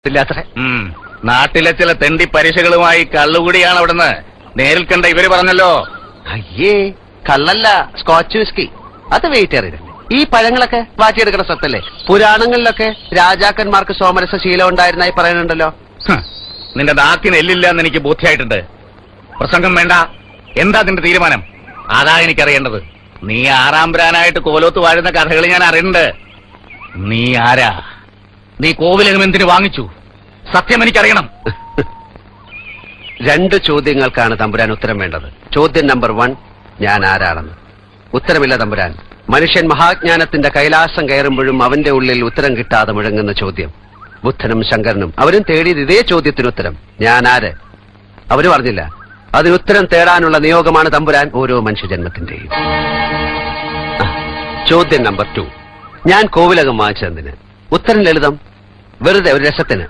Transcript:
ഇല്ലാത്ര. നാട്ടിലെ ചില തെണ്ടി പരീക്ഷകളുമായി കള്ളുകൂടിയാണ് അവിടുന്ന് നേരിൽ കണ്ട ഇവര് പറഞ്ഞല്ലോ. അയ്യേ, കള്ളല്ല, സ്കോച്ച് വിസ്കി. അത് വെയിറ്റ് അറിയില്ല. ഈ പഴങ്ങളൊക്കെ വാറ്റിയെടുക്കുന്ന സ്വത്തല്ലേ? പുരാണങ്ങളിലൊക്കെ രാജാക്കന്മാർക്ക് സോമരസ ശീലം ഉണ്ടായിരുന്നായി പറയുന്നുണ്ടല്ലോ. നിന്റെ നാക്കിന് എല്ലില്ല എന്ന് എനിക്ക് ബോധ്യമായിട്ടുണ്ട്. പ്രസംഗം വേണ്ട. എന്താ നിന്റെ തീരുമാനം? അതാ എനിക്കറിയേണ്ടത്. നീ ആറാംബ്രാനായിട്ട് കോലോത്ത് വാഴുന്ന കഥകൾ ഞാൻ അറിയുന്നുണ്ട്. നീ ആരാ? നീ കോവിലകം എന്തിനു വാങ്ങിച്ചു? സത്യം എനിക്കറിയണം. 2 ചോദ്യങ്ങൾക്കാണ് തമ്പുരാൻ ഉത്തരം വേണ്ടത്. ചോദ്യം നമ്പർ 1, ഞാൻ ആരാണെന്ന്. ഉത്തരമില്ല തമ്പുരാൻ. മനുഷ്യൻ മഹാജ്ഞാനത്തിന്റെ കൈലാസം കയറുമ്പോഴും അവന്റെ ഉള്ളിൽ ഉത്തരം കിട്ടാതെ മുഴങ്ങുന്ന ചോദ്യം. ബുദ്ധനും ശങ്കരനും അവരും തേടിയത് ഇതേ ചോദ്യത്തിന് ഉത്തരം. ഞാൻ ആര്? അവര് പറഞ്ഞില്ല. അതിനുത്തരം തേടാനുള്ള നിയോഗമാണ് തമ്പുരാൻ ഓരോ മനുഷ്യജന്മത്തിന്റെയും. ചോദ്യം നമ്പർ 2, ഞാൻ കോവിലകം വാങ്ങിച്ചതിന്. ഉത്തരം ലളിതം, വെറുതെ ഒരു രസത്തിന്.